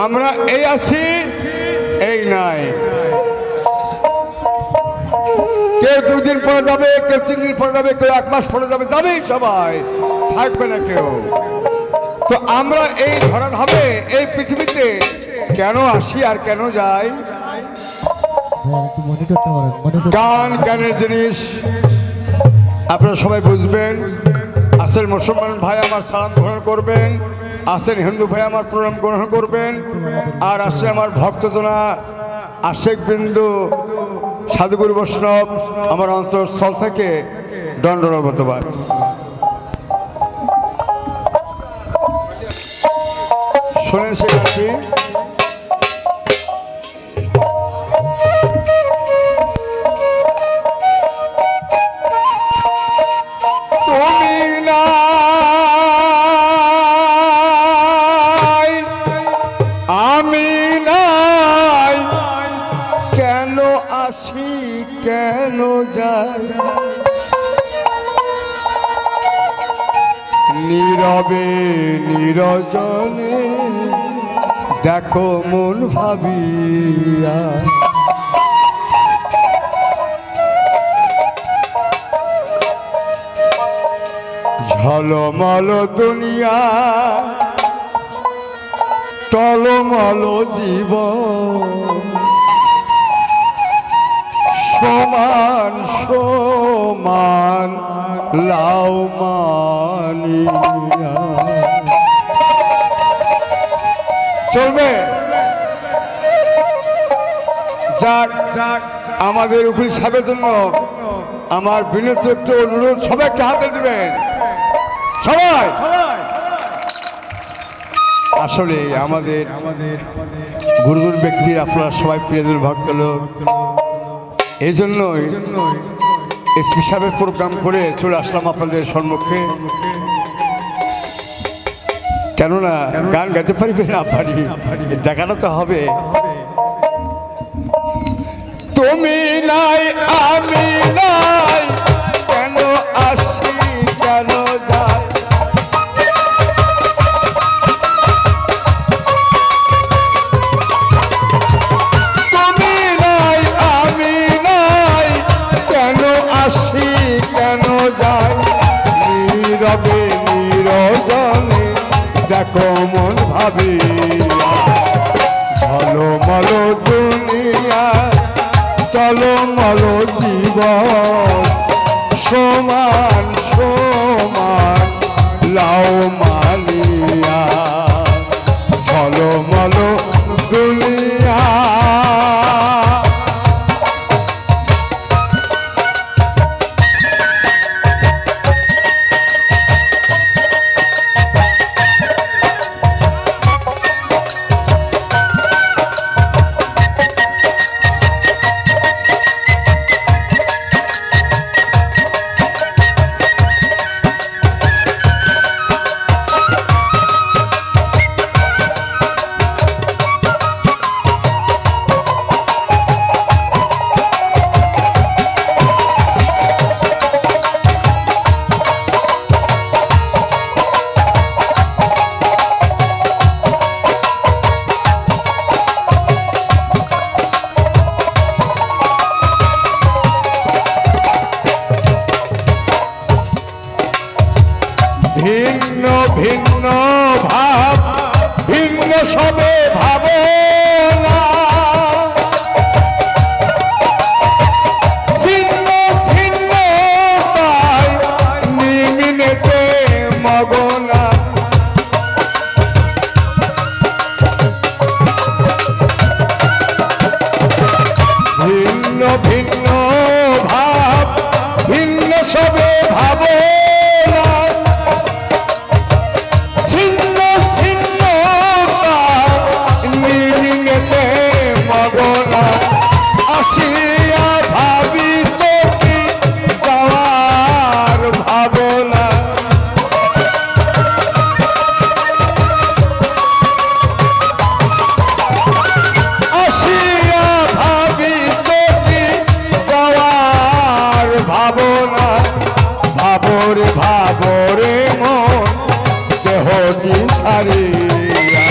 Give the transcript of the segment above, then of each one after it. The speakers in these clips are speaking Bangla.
আমরা এই আছি এই নাই, কেউ 2 দিন পরে যাবে, কেউ 3 দিন পরে যাবে, কেউ 1 মাস পরে যাবে, যাবেই সবাই, থাকবে না কেউ। তো আমরা এই ধরন হবে এই পৃথিবীতে কেন আসি আর কেন যাই? গান জ্ঞানের জিনিস আপনারা সবাই বুঝবেন। আছেন মুসলমান ভাই আমার সালাম গ্রহণ করবেন, আছেন হিন্দু ভাই আমার প্রণাম গ্রহণ করবেন, আর আছে আমার ভক্তজনা আশেক বিন্দু সাধুগুরু বৈষ্ণব আমার অন্তঃস্থল থেকে দণ্ডরবতবাদ। শোনেন সে গানটি। আমি নাই কেন আসি কেন যাই, নীরবে নিরজনে দেখো মন ভাবিয়া, ঝলমল দুনিয়া টলমল জীবন, সমান সমান লাও মানিয়া। চলবে? যাক যাক, আমাদের উকিল সাহেবের জন্য আমার বিনীত একটু অনুরোধ, সবাইকে হাতে দিবেন সবাই। আসলে আমাদের গুরুগুর ব্যক্তির আপনারা সবাই প্রিয়জন ভক্ত লোক, এই জন্যই এসপি সাহেবের প্রোগ্রাম করে চলে আসলাম আপনাদের সম্মুখে। কেননা গান গাইতে পারি না পারি, দেখানো তো হবে। তুমি নাই আমি নাই কেন আসি কেন যাই, তুমি নাই আমি নাই কেন আসি কেন যাই, নীরবে নিরজনে দেখো মন ভাবিয়া, ঝলমল দুনিয়া টলমল জীবন, সমান সমান লাও মানিয়া, ঝলমল দুনিয়া। ভিন্ন ভিন্ন ভাব ভিন্ন সবে ভাবনা, ছিন্ন ছিন্ন তাই নিমিনেতে মগনা, ভিন্ন ভিন্ন ভাব ভিন্ন সবে ভাবনা, আসিয়া ভাবি তোকে যাওয়ার ভাবনা, আসিয়া ভাবি তোকে যাওয়ার ভাবনা, ভাবরে ভাবরে মন দেহটি ছাড়িয়া,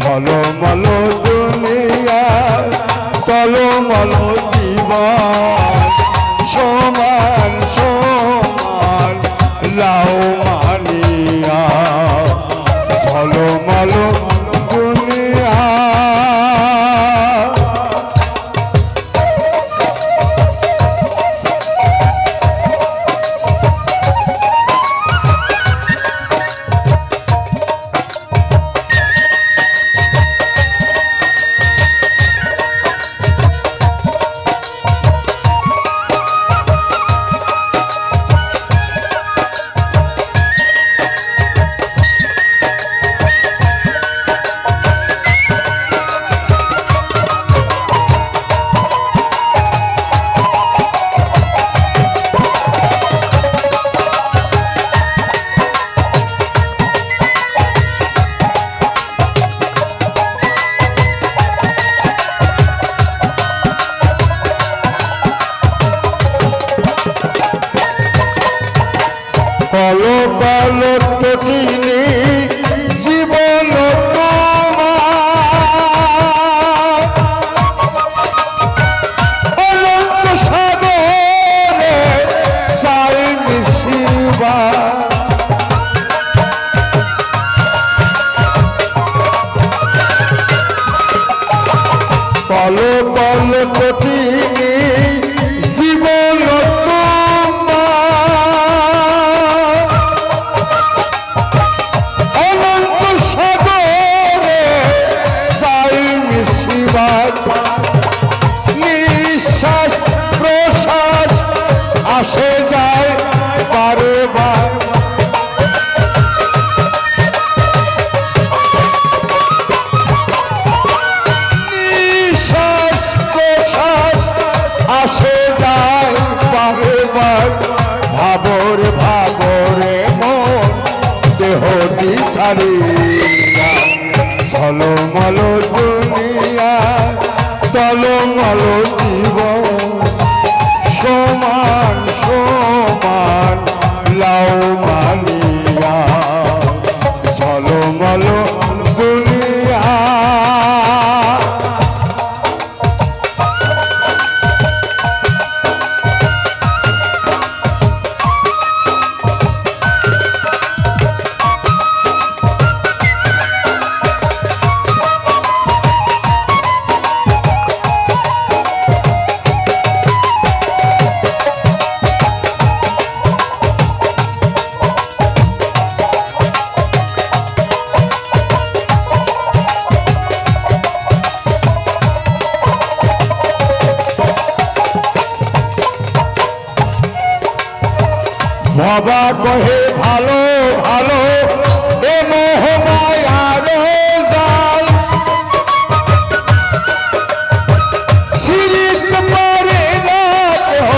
ঝলমল দুনিয়া টলমল জীবন সমান সমান লাও মানিয়া ঝলমল দুনিয়া। কলো কলো তটিনী জীবন অনন্ত সাগরে চাই মিশিবা কলো কলো তটিনী জীবন নিঃশ্বাস প্রশ্বাস আসে যায় বারে বার নিঃশ্বাস প্রশ্বাস আসে যায় বারে বার ভাবরে ভাবরে মন দেহ দিশারি ঝলমল দুনিয়া টলমল জীবন সমান সমান লাও মানিয়া ঝলমল দুনিয়া। বাবা কহে ভালো ভালো এ মোহ মায়ার জাল সিরিত পারে না কেহ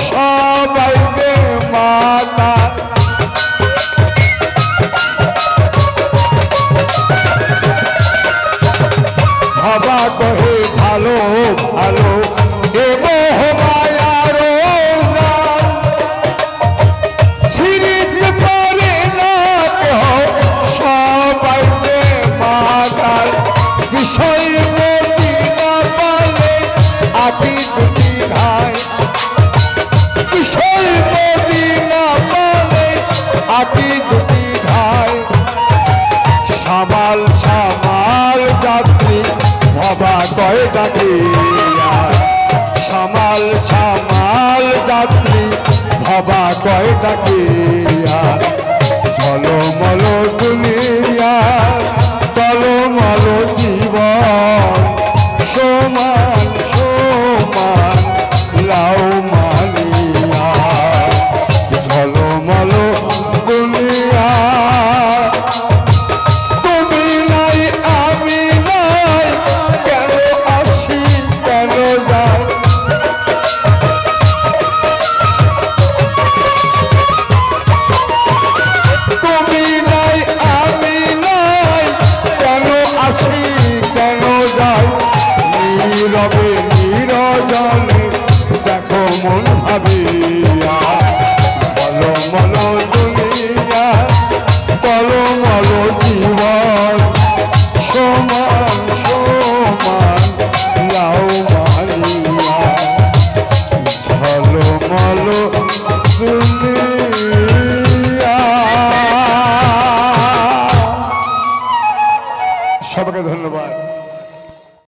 সবাইকে মাতা বাবা কহে ভালো ভালো এ মোহ মায়ার বিষয় মতি না পালে আটি দুটি ঘায় বিষয় মতি না পালে আটি দুটি ঘায় সামাল সামাল যাত্রী ভবা কয় ডাকিয়া সামাল সামাল যাত্রী ভবা কয় ডাকিয়া ঝলমল